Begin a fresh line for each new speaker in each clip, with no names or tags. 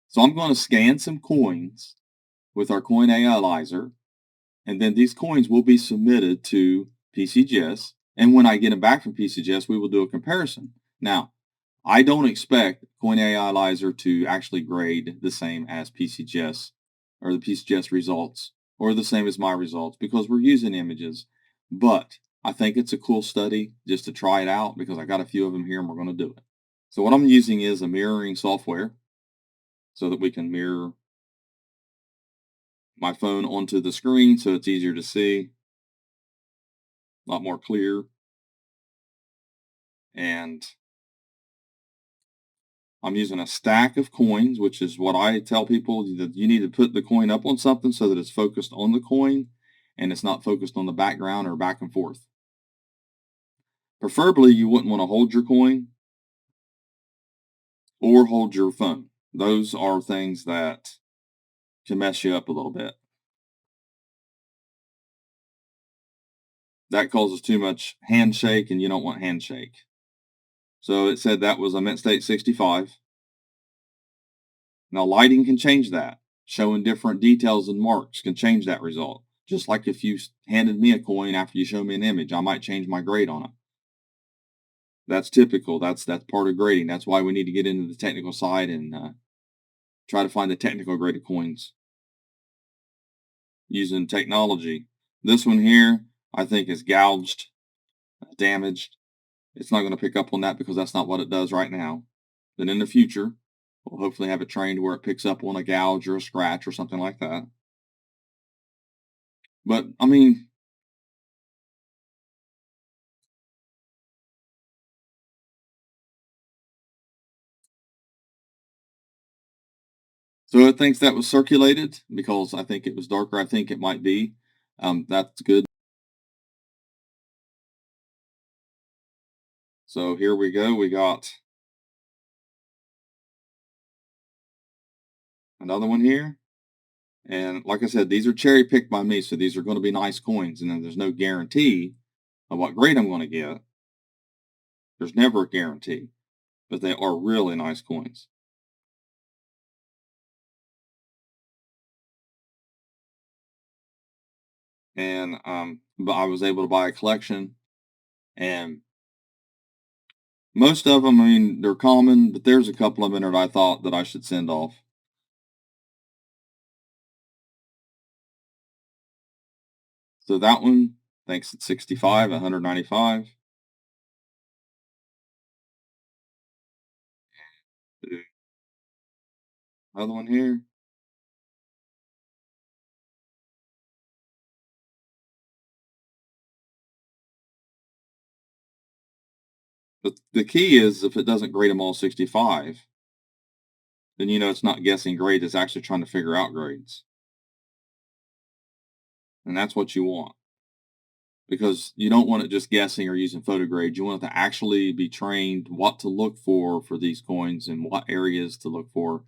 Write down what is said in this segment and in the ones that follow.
So I'm going to scan some coins with our CoinAiLyzer, and then these coins will be submitted to PCGS. And when I get them back from PCGS, we will do a comparison. Now, I don't expect CoinAiLyzer to actually grade the same as PCGS or the PCGS results or the same as my results because we're using images. But I think it's a cool study just to try it out because I got a few of them here and we're going to do it. So what I'm using is a mirroring software so that we can mirror my phone onto the screen so it's easier to see, a lot more clear. And I'm using a stack of coins, which is what I tell people that you need to put the coin up on something so that it's focused on the coin and it's not focused on the background or back and forth. Preferably, you wouldn't want to hold your coin or hold your phone. Those are things that can mess you up a little bit. That causes too much handshake, and you don't want handshake. So it said that was a mint state 65. Now, lighting can change that. Showing different details and marks can change that result. Just like if you handed me a coin after you show me an image, I might change my grade on it. That's typical. That's part of grading. That's why we need to get into the technical side and try to find the technical graded coins using technology. This one here, I think, is gouged, damaged. It's not going to pick up on that because that's not what it does right now. Then in the future, we'll hopefully have it trained where it picks up on a gouge or a scratch or something like that. But, I mean, so it thinks that was circulated because I think it was darker. I think it might be. That's good. So here we go. We got another one here. And like I said, these are cherry picked by me. So these are going to be nice coins. And then there's no guarantee of what grade I'm going to get. There's never a guarantee. But they are really nice coins. And but I was able to buy a collection. And most of them, I mean, they're common. But there's a couple of them that I thought that I should send off. So that one, thanks at 65, 195. Another one here. But the key is if it doesn't grade them all 65, then you know it's not guessing grade, it's actually trying to figure out grades. And that's what you want. Because you don't want it just guessing or using photo grade. You want it to actually be trained what to look for these coins and what areas to look for.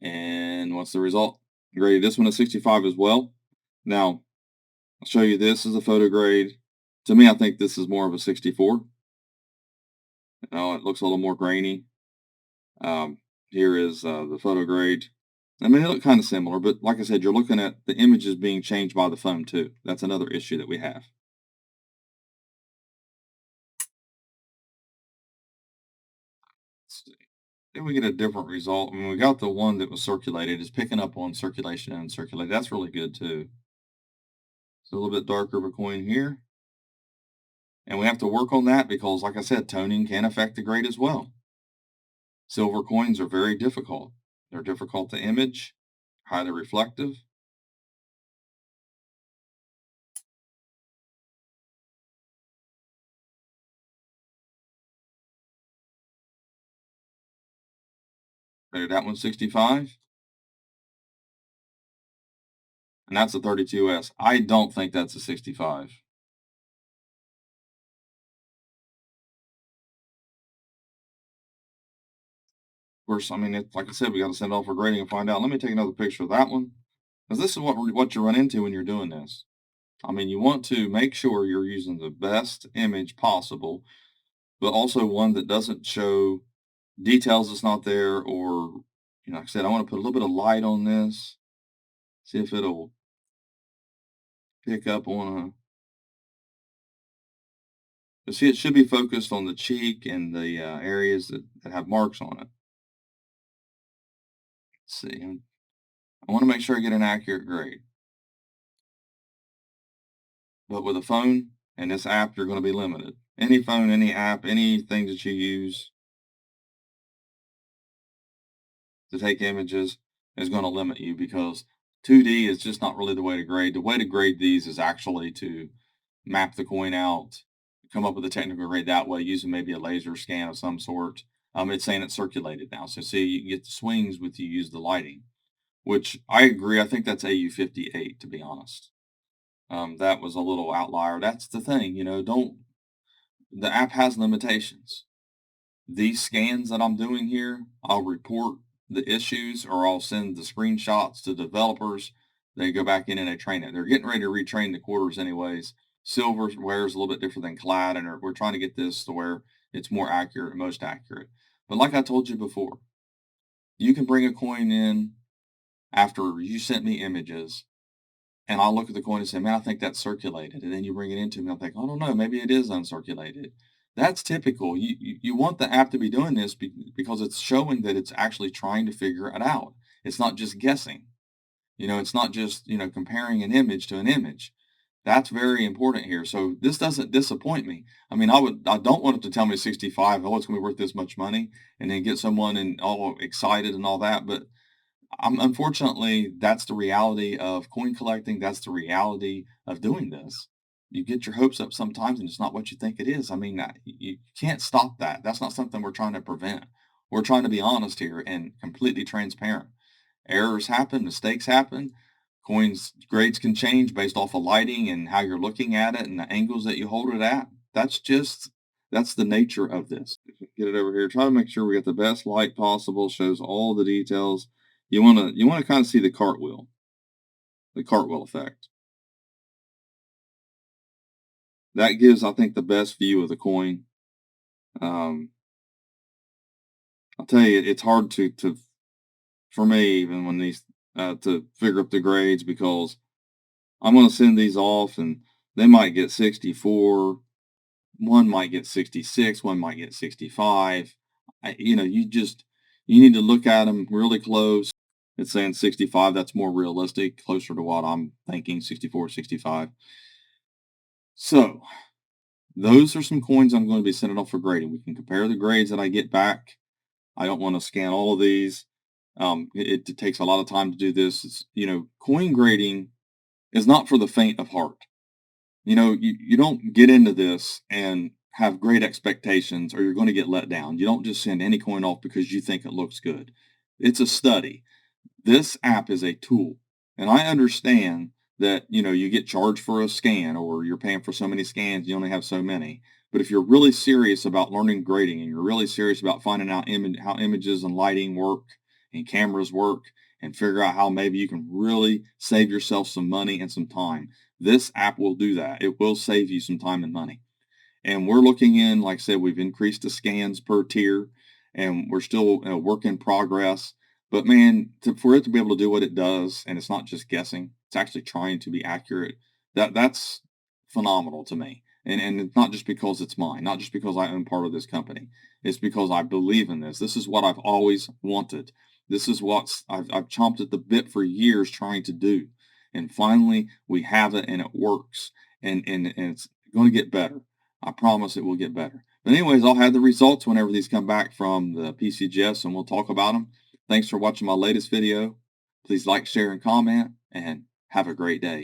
And what's the result? Graded this one at 65 as well. Now, I'll show you this as a photo grade. To me, I think this is more of a 64. It looks a little more grainy. Here is the photo grade. I mean, they look kind of similar, but like I said, you're looking at the images being changed by the phone too. That's another issue that we have. Let's see. Then we get a different result. I mean, we got the one that was circulated. It's picking up on circulation and uncirculated. That's really good too. It's a little bit darker of a coin here. And we have to work on that because, like I said, toning can affect the grade as well. Silver coins are very difficult. They're difficult to image, highly reflective. That one's 65. And that's a 32S. I don't think that's a 65. Of course, I mean, like I said, we got to send it off for grading and find out. Let me take another picture of that one. Because this is what you run into when you're doing this. I mean, you want to make sure you're using the best image possible, but also one that doesn't show details that's not there or Like I said, I want to put a little bit of light on this, see if it'll pick up on see, it should be focused on the cheek and the areas that have marks on it. Let's see. I want to make sure I get an accurate grade. But with a phone and this app, you're going to be limited. Any phone, any app, anything that you use to take images is going to limit you, because 2D is just not really the way to grade. The way to grade these is actually to map the coin out, come up with a technical grade that way using maybe a laser scan of some sort. It's saying it's circulated now. So see, you can get the swings with you use the lighting, which I agree. I think that's AU58, to be honest. That was a little outlier. That's the thing, the app has limitations. These scans that I'm doing here, I'll report the issues or I'll send the screenshots to developers. They go back in and they train it. They're getting ready to retrain the quarters anyways. Silverware is a little bit different than clad, and we're trying to get this to where it's more accurate, most accurate. But like I told you before, you can bring a coin in after you sent me images, and I'll look at the coin and say, man, I think that's circulated. And then you bring it into me, I'm like, I don't know, maybe it is uncirculated. That's typical. You want the app to be doing this because it's showing that it's actually trying to figure it out. It's not just guessing. It's not just, comparing an image to an image. That's very important here. So this doesn't disappoint me. I mean, I don't want it to tell me 65, oh, it's going to be worth this much money, and then get someone and all excited and all that. But unfortunately, that's the reality of coin collecting. That's the reality of doing this. You get your hopes up sometimes, and it's not what you think it is. I mean, you can't stop that. That's not something we're trying to prevent. We're trying to be honest here and completely transparent. Errors happen, mistakes happen. Coins grades can change based off of lighting and how you're looking at it and the angles that you hold it at. That's the nature of this. Get it over here. Try to make sure we get the best light possible. Shows all the details. You want to kind of see the cartwheel effect. That gives, I think, the best view of the coin. I'll tell you, it's hard to for me, even when these to figure up the grades, because I'm going to send these off and they might get 64, one might get 66, one might get 65. You need to look at them really close. It's saying 65. That's more realistic, closer to what I'm thinking, 64, 65. So those are some coins I'm going to be sending off for grading. We can compare the grades that I get back. I don't want to scan all of these. It takes a lot of time to do this. Coin grading is not for the faint of heart. You don't get into this and have great expectations or you're going to get let down. You don't just send any coin off because you think it looks good. It's a study. This app is a tool. And I understand that, you get charged for a scan or you're paying for so many scans, you only have so many. But if you're really serious about learning grading and you're really serious about finding out how images and lighting work and cameras work and figure out how maybe you can really save yourself some money and some time, this app will do that. It will save you some time and money. And we're looking in, like I said, we've increased the scans per tier and we're still a work in progress. But man, for it to be able to do what it does, and it's not just guessing, it's actually trying to be accurate, that's phenomenal to me. And it's not just because it's mine, not just because I own part of this company. It's because I believe in this. This is what I've always wanted. This is what I've chomped at the bit for years trying to do. And finally, we have it and it works. And it's going to get better. I promise it will get better. But anyways, I'll have the results whenever these come back from the PCGS and we'll talk about them. Thanks for watching my latest video. Please like, share, and comment, and have a great day.